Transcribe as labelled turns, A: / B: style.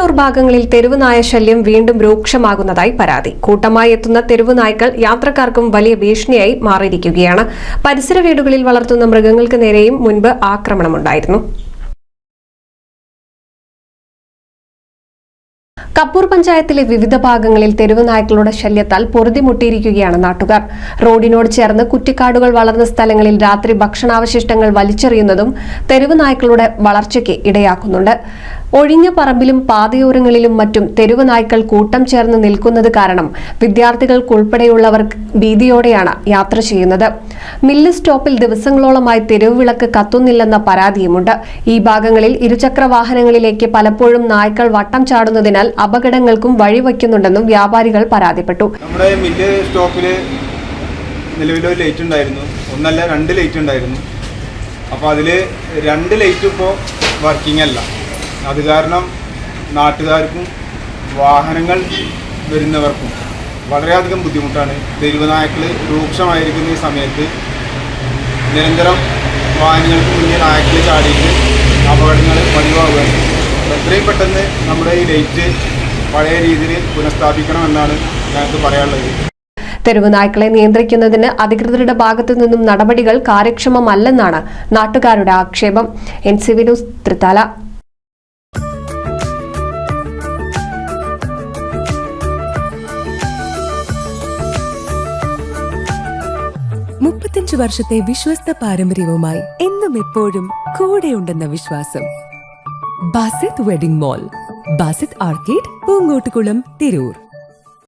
A: കൊടുങ്ങല്ലൂർ ഭാഗങ്ങളിൽ തെരുവുനായ ശല്യം വീണ്ടും രൂക്ഷമാകുന്നതായി പരാതി. കൂട്ടമായി എത്തുന്ന തെരുവുനായ്ക്കൾ യാത്രക്കാർക്കും വലിയ ഭീഷണിയായി മാറിയിരിക്കുകയാണ്. പരിസര വീടുകളിൽ വളർത്തുന്ന മൃഗങ്ങൾക്ക് നേരെയും മുൻപ് ആക്രമണമുണ്ടായിരുന്നു. കപ്പൂർ പഞ്ചായത്തിലെ വിവിധ ഭാഗങ്ങളിൽ തെരുവുനായ്ക്കളുടെ ശല്യത്താൽ പൊറുതിമുട്ടിയിരിക്കുകയാണ് നാട്ടുകാർ. റോഡിനോട് ചേർന്ന് കുറ്റിക്കാടുകൾ വളർന്ന സ്ഥലങ്ങളിൽ രാത്രി ഭക്ഷണാവശിഷ്ടങ്ങൾ വലിച്ചെറിയുന്നതും തെരുവുനായ്ക്കളുടെ വളർച്ചയ്ക്ക് ഇടയാക്കുന്നുണ്ട്. ഒഴിഞ്ഞ പറമ്പിലും പാതയോരങ്ങളിലും മറ്റും തെരുവുനായ്ക്കൾ കൂട്ടം ചേർന്ന് നിൽക്കുന്നത് കാരണം വിദ്യാർത്ഥികൾക്കുൾപ്പെടെയുള്ളവർ ഭീതിയോടെയാണ് യാത്ര ചെയ്യുന്നത്. മില്ല് സ്റ്റോപ്പിൽ ദിവസങ്ങളോളമായി തെരുവ് വിളക്ക് കത്തുന്നില്ലെന്ന പരാതിയുമുണ്ട്. ഈ ഭാഗങ്ങളിൽ ഇരുചക്ര വാഹനങ്ങളിലേക്ക് പലപ്പോഴും നായ്ക്കൾ വട്ടം ചാടുന്നതിനാൽ അപകടങ്ങൾക്കും വഴിവെക്കുന്നുണ്ടെന്നും വ്യാപാരികൾ പരാതിപ്പെട്ടു.
B: നമ്മുടെ മില്ല് സ്റ്റോപ്പിൽ നിലവിലൊരു ലൈറ്റ് ഉണ്ടായിരുന്നു, ഒന്നല്ല 2 ലൈറ്റ് ഉണ്ടായിരുന്നു. അപ്പോൾ അതിൽ 2 ലൈറ്റ് ഇപ്പോൾ വർക്കിംഗ് അല്ല. അത് കാരണം നാട്ടുകാർക്കും വാഹനങ്ങൾ വരുന്നവർക്കും വളരെയധികം ബുദ്ധിമുട്ടാണ്. തെരുവുനായ്ക്കൾ രൂക്ഷമായിരിക്കുന്ന ഈ സമയത്ത് നിരന്തരം വാഹനങ്ങൾക്ക് മുന്നിൽ നായ്ക്കൾ ചാടിയിട്ട് അപകടങ്ങൾ പതിവാകുകയാണ്. എത്രയും പെട്ടെന്ന് നമ്മുടെ ഈ ലൈറ്റ് പഴയ രീതിയിൽ പുനഃസ്ഥാപിക്കണമെന്നാണ് ഞങ്ങൾക്ക് പറയാനുള്ളത്.
A: തെരുവുനായ്ക്കളെ നിയന്ത്രിക്കുന്നതിന് അധികൃതരുടെ ഭാഗത്തു നിന്നും നടപടികൾ കാര്യക്ഷമമല്ലെന്നാണ് നാട്ടുകാരുടെ ആക്ഷേപം. NCV news, Thrithala.
C: 35 വർഷത്തെ വിശ്വസ്ത പാരമ്പര്യവുമായി എന്നും എപ്പോഴും കൂടെയുണ്ടെന്ന വിശ്വാസം. Basith wedding mall, Basith arcade, Poonkottukulam, Tirur.